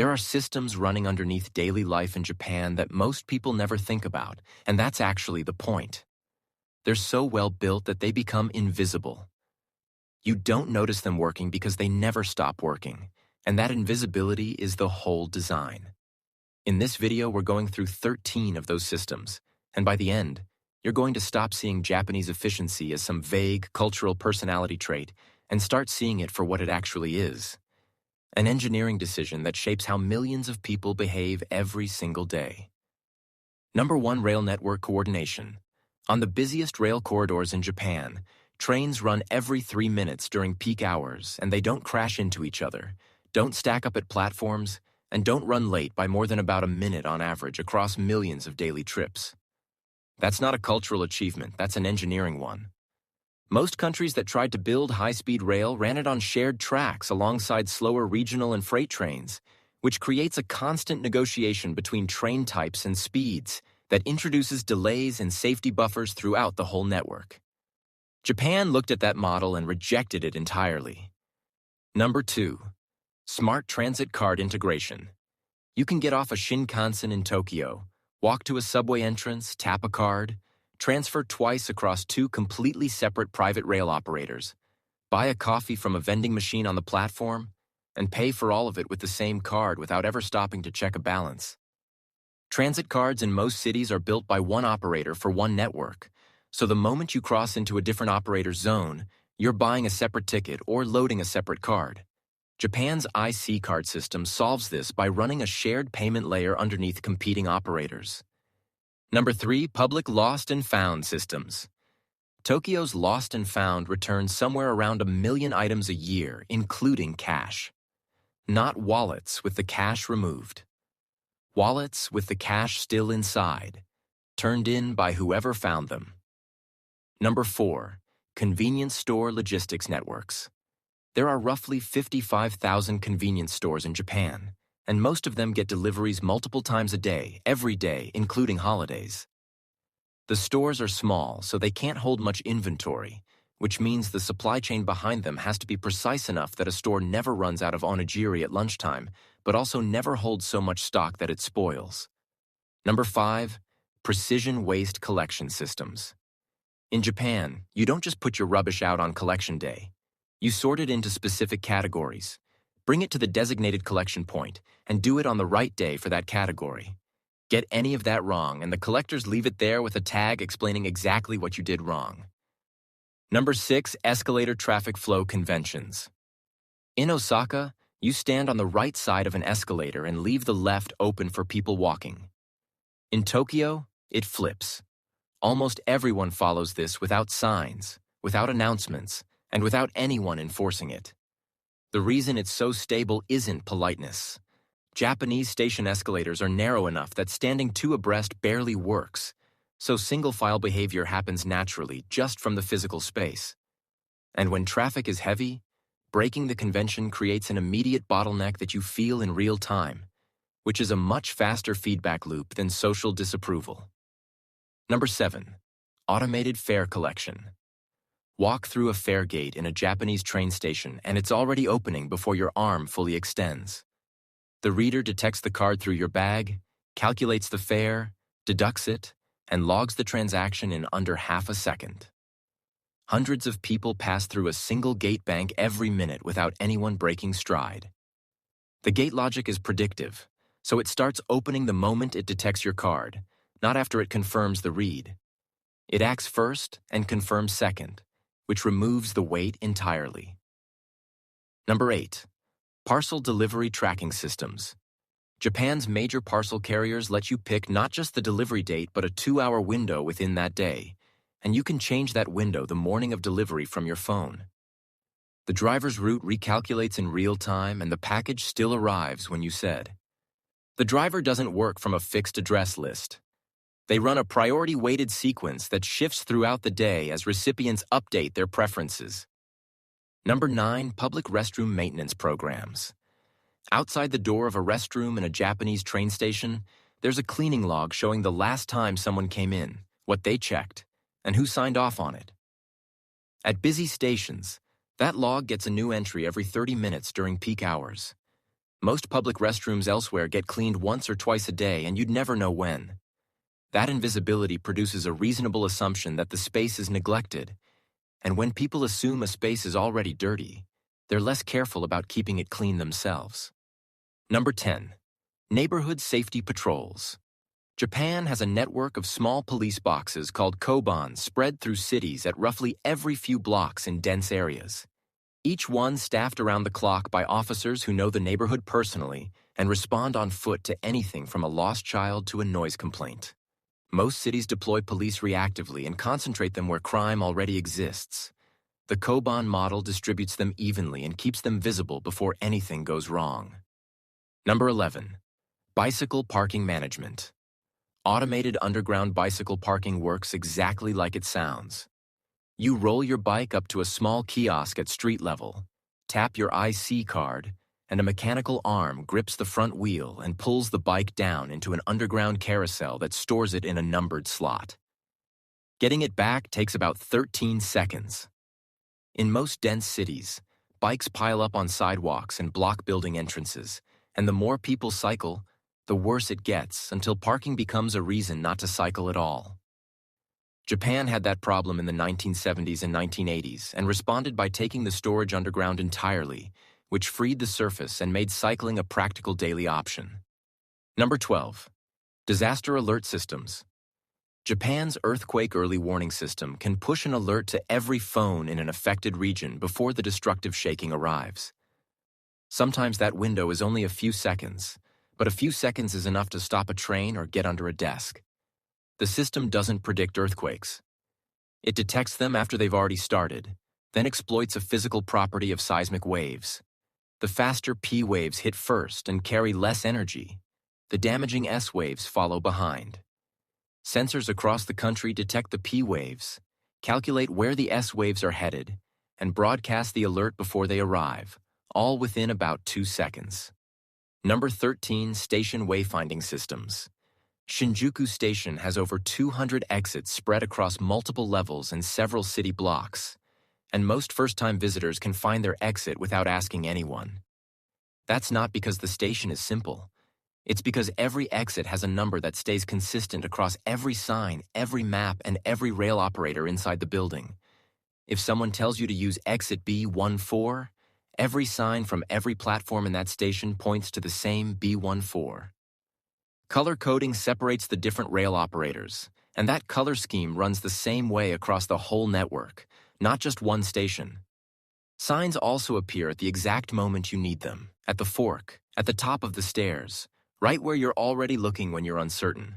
There are systems running underneath daily life in Japan that most people never think about, and that's actually the point. They're so well built that they become invisible. You don't notice them working because they never stop working, and that invisibility is the whole design. In this video, we're going through 13 of those systems, and by the end, you're going to stop seeing Japanese efficiency as some vague cultural personality trait and start seeing it for what it actually is. An engineering decision that shapes how millions of people behave every single day. Number 1, rail network coordination. On the busiest rail corridors in Japan, trains run every 3 minutes during peak hours, and they don't crash into each other, don't stack up at platforms, and don't run late by more than about a minute on average across millions of daily trips. That's not a cultural achievement, that's an engineering one. Most countries that tried to build high-speed rail ran it on shared tracks alongside slower regional and freight trains, which creates a constant negotiation between train types and speeds that introduces delays and safety buffers throughout the whole network. Japan looked at that model and rejected it entirely. Number 2, smart transit card integration. You can get off a Shinkansen in Tokyo, walk to a subway entrance, tap a card, transfer twice across 2 completely separate private rail operators, buy a coffee from a vending machine on the platform, and pay for all of it with the same card without ever stopping to check a balance. Transit cards in most cities are built by one operator for one network, so the moment you cross into a different operator's zone, you're buying a separate ticket or loading a separate card. Japan's IC card system solves this by running a shared payment layer underneath competing operators. Number 3, public lost and found systems. Tokyo's lost and found returns somewhere around 1 million items a year, including cash. Not wallets with the cash removed. Wallets with the cash still inside, turned in by whoever found them. Number 4, convenience store logistics networks. There are roughly 55,000 convenience stores in Japan, and most of them get deliveries multiple times a day, every day, including holidays. The stores are small, so they can't hold much inventory, which means the supply chain behind them has to be precise enough that a store never runs out of onigiri at lunchtime, but also never holds so much stock that it spoils. Number 5, precision waste collection systems. In Japan, you don't just put your rubbish out on collection day. You sort it into specific categories, bring it to the designated collection point, and do it on the right day for that category. Get any of that wrong, and the collectors leave it there with a tag explaining exactly what you did wrong. Number 6, escalator traffic flow conventions. In Osaka, you stand on the right side of an escalator and leave the left open for people walking. In Tokyo, it flips. Almost everyone follows this without signs, without announcements, and without anyone enforcing it. The reason it's so stable isn't politeness. Japanese station escalators are narrow enough that standing 2 abreast barely works, so single-file behavior happens naturally just from the physical space. And when traffic is heavy, breaking the convention creates an immediate bottleneck that you feel in real time, which is a much faster feedback loop than social disapproval. Number 7, automated fare collection. Walk through a fare gate in a Japanese train station and it's already opening before your arm fully extends. The reader detects the card through your bag, calculates the fare, deducts it, and logs the transaction in under half a second. Hundreds of people pass through a single gate bank every minute without anyone breaking stride. The gate logic is predictive, so it starts opening the moment it detects your card, not after it confirms the read. It acts first and confirms second, which removes the wait entirely. Number 8, parcel delivery tracking systems. Japan's major parcel carriers let you pick not just the delivery date but a 2-hour window within that day, and you can change that window the morning of delivery from your phone. The driver's route recalculates in real time and the package still arrives when you said. The driver doesn't work from a fixed address list. They run a priority-weighted sequence that shifts throughout the day as recipients update their preferences. Number 9, public restroom maintenance programs. Outside the door of a restroom in a Japanese train station, there's a cleaning log showing the last time someone came in, what they checked, and who signed off on it. At busy stations, that log gets a new entry every 30 minutes during peak hours. Most public restrooms elsewhere get cleaned once or twice a day, and you'd never know when. That invisibility produces a reasonable assumption that the space is neglected, and when people assume a space is already dirty, they're less careful about keeping it clean themselves. Number 10. Neighborhood safety patrols. Japan has a network of small police boxes called kobans spread through cities at roughly every few blocks in dense areas. Each one staffed around the clock by officers who know the neighborhood personally and respond on foot to anything from a lost child to a noise complaint. Most cities deploy police reactively and concentrate them where crime already exists. The koban model distributes them evenly and keeps them visible before anything goes wrong. Number 11. Bicycle parking management. Automated underground bicycle parking works exactly like it sounds. You roll your bike up to a small kiosk at street level, tap your IC card, and a mechanical arm grips the front wheel and pulls the bike down into an underground carousel that stores it in a numbered slot. Getting it back takes about 13 seconds. In most dense cities, bikes pile up on sidewalks and block building entrances, and the more people cycle, the worse it gets until parking becomes a reason not to cycle at all. Japan had that problem in the 1970s and 1980s and responded by taking the storage underground entirely, which freed the surface and made cycling a practical daily option. Number 12. Disaster alert systems. Japan's earthquake early warning system can push an alert to every phone in an affected region before the destructive shaking arrives. Sometimes that window is only a few seconds, but a few seconds is enough to stop a train or get under a desk. The system doesn't predict earthquakes. It detects them after they've already started, then exploits a physical property of seismic waves. The faster P waves hit first and carry less energy. The damaging S waves follow behind. Sensors across the country detect the P waves, calculate where the S waves are headed, and broadcast the alert before they arrive, all within about 2 seconds. Number 13. Station wayfinding systems. Shinjuku Station has over 200 exits spread across multiple levels and several city blocks, and most first-time visitors can find their exit without asking anyone. That's not because the station is simple. It's because every exit has a number that stays consistent across every sign, every map, and every rail operator inside the building. If someone tells you to use exit B14, every sign from every platform in that station points to the same B14. Color coding separates the different rail operators, and that color scheme runs the same way across the whole network, not just one station. Signs also appear at the exact moment you need them, at the fork, at the top of the stairs, right where you're already looking when you're uncertain.